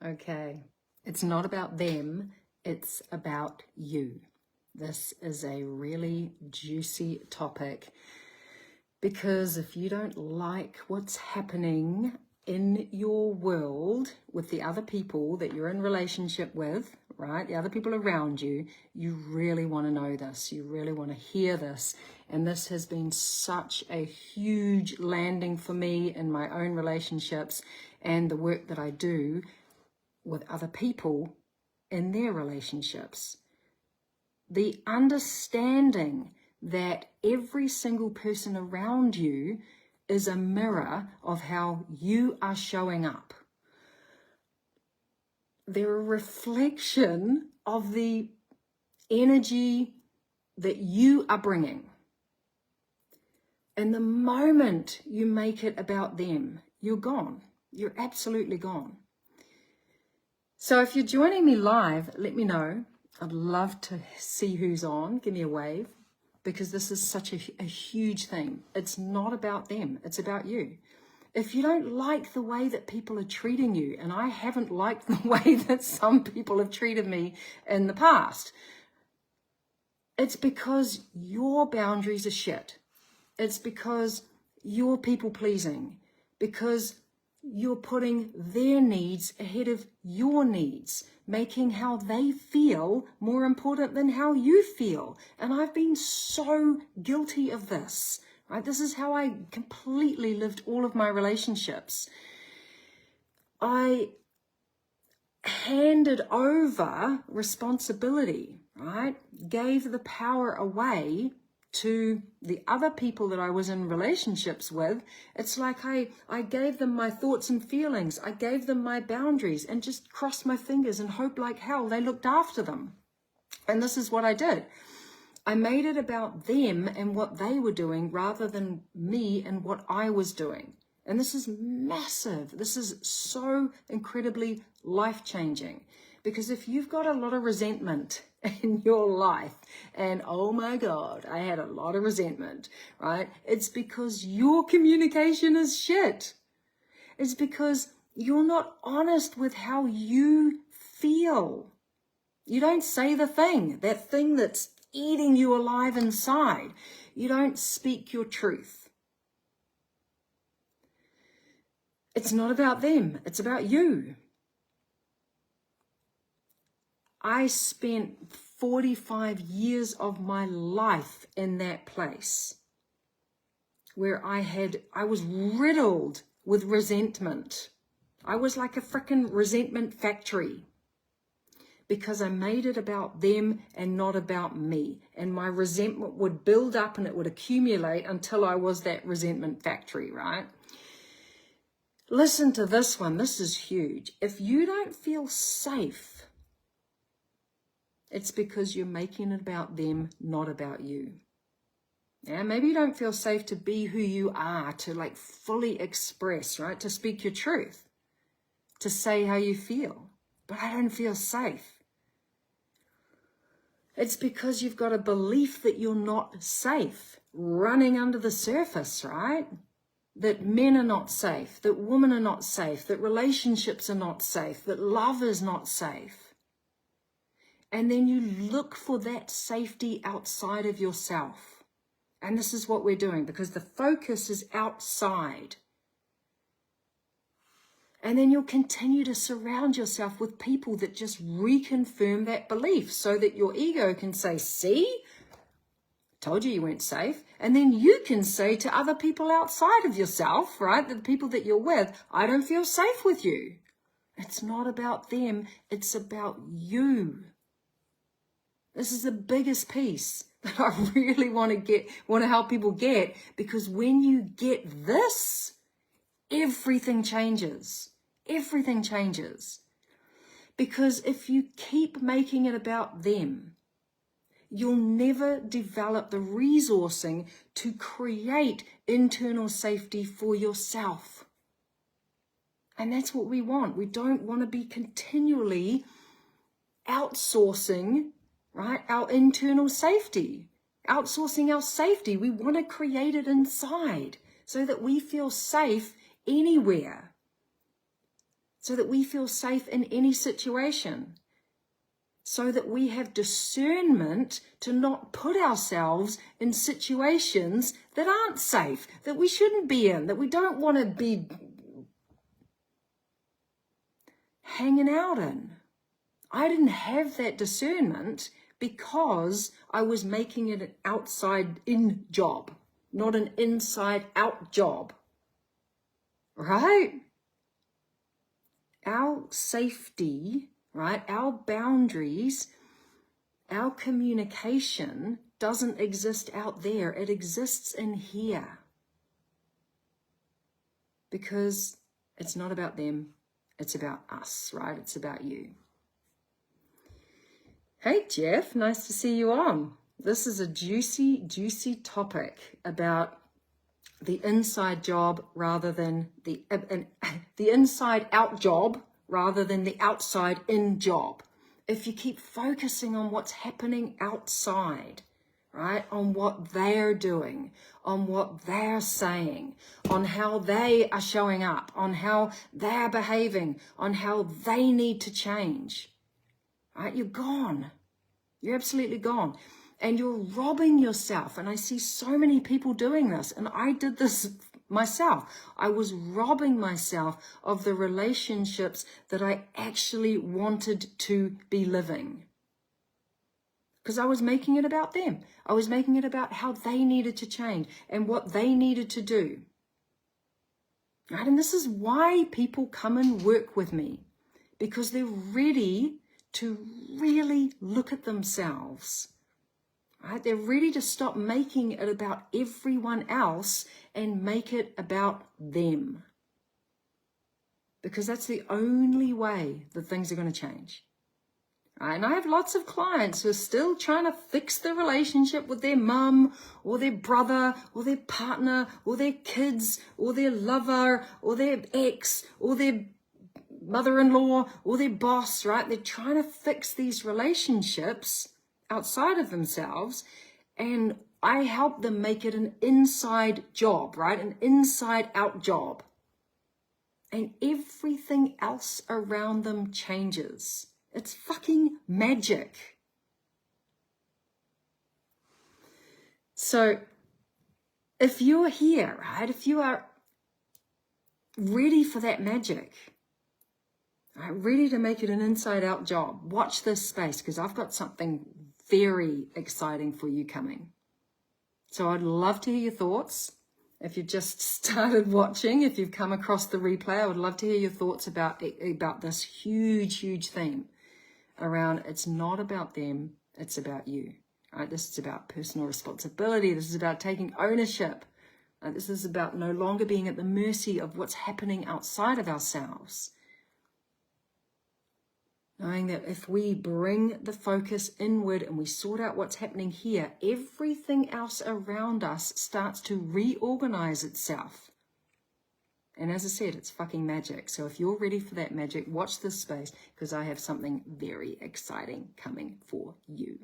Okay, it's not about them, it's about you. This is a really juicy topic because if you don't like what's happening in your world with the other people that you're in relationship with, right, the other people around you, you really want to know this, you really want to hear this. And this has been such a huge landing for me in my own relationships and the work that I do with other people in their relationships. The understanding that every single person around you is a mirror of how you are showing up. They're a reflection of the energy that you are bringing. And the moment you make it about them, you're gone. You're absolutely gone. So if you're joining me live, let me know. I'd love to see who's on. Give me a wave, because this is such a huge thing. It's not about them. It's about you. If you don't like the way that people are treating you, and I haven't liked the way that some people have treated me in the past, it's because your boundaries are shit. It's because you're people pleasing, because you're putting their needs ahead of your needs, making how they feel more important than how you feel. And I've been so guilty of this, right? This is how I completely lived all of my relationships. I handed over responsibility, right? Gave the power away to the other people that I was in relationships with. It's like I gave them my thoughts and feelings. I gave them my boundaries and just crossed my fingers and hoped like hell they looked after them. And this is what I did. I made it about them and what they were doing rather than me and what I was doing. And this is massive. This is so incredibly life-changing. Because if you've got a lot of resentment in your life, and oh my God, I had a lot of resentment, right? It's because your communication is shit. It's because you're not honest with how you feel. You don't say the thing, that thing that's eating you alive inside. You don't speak your truth. It's not about them, it's about you. I spent 45 years of my life in that place where I was riddled with resentment. I was like a frickin' resentment factory because I made it about them and not about me. And my resentment would build up and it would accumulate until I was that resentment factory, right? Listen to this one. This is huge. If you don't feel safe, it's because you're making it about them, not about you. Yeah, maybe you don't feel safe to be who you are, to like fully express, right? To speak your truth, to say how you feel. But I don't feel safe. It's because you've got a belief that you're not safe running under the surface, right? That men are not safe, that women are not safe, that relationships are not safe, that love is not safe. And then you look for that safety outside of yourself. And this is what we're doing because the focus is outside. And then you'll continue to surround yourself with people that just reconfirm that belief so that your ego can say, see, told you weren't safe. And then you can say to other people outside of yourself, right, the people that you're with, I don't feel safe with you. It's not about them. It's about you. This is the biggest piece that I really want to help people get, because when you get this, everything changes. Everything changes. Because if you keep making it about them, you'll never develop the resourcing to create internal safety for yourself. And that's what we want. We don't want to be continually outsourcing, right, our internal safety, outsourcing our safety. We want to create it inside so that we feel safe anywhere. so that we feel safe in any situation, so that we have discernment to not put ourselves in situations that aren't safe, that we shouldn't be in, that we don't want to be hanging out in. I didn't have that discernment because I was making it an outside-in job, not an inside-out job, right? Our safety, right, our boundaries, our communication doesn't exist out there. It exists in here. Because it's not about them. It's about us, right? It's about you. Hey, Jeff, nice to see you on. This is a juicy, juicy topic about the inside job rather than the inside out job rather than the outside in job. If you keep focusing on what's happening outside, right, on what they're doing, on what they're saying, on how they are showing up, on how they're behaving, on how they need to change, right, you're gone. You're absolutely gone. And you're robbing yourself. And I see so many people doing this. And I did this myself. I was robbing myself of the relationships that I actually wanted to be living. Because I was making it about them. I was making it about how they needed to change and what they needed to do. Right? And this is why people come and work with me. Because they're ready to really look at themselves. Right? They're ready to stop making it about everyone else and make it about them. Because that's the only way that things are going to change. Right? And I have lots of clients who are still trying to fix the relationship with their mum or their brother or their partner or their kids or their lover or their ex or their mother-in-law or their boss, right? They're trying to fix these relationships outside of themselves, and I help them make it an inside job, right? An inside-out job. And everything else around them changes. It's fucking magic. So if you're here, right, if you are ready for that magic, right, ready to make it an inside-out job, watch this space, because I've got something very exciting for you coming. So I'd love to hear your thoughts. If you've just started watching, if you've come across the replay, I would love to hear your thoughts about this huge, huge theme around it's not about them, it's about you. Right? This is about personal responsibility. This is about taking ownership. This is about no longer being at the mercy of what's happening outside of ourselves. Knowing that if we bring the focus inward and we sort out what's happening here, everything else around us starts to reorganize itself. And as I said, it's fucking magic. So if you're ready for that magic, watch this space because I have something very exciting coming for you.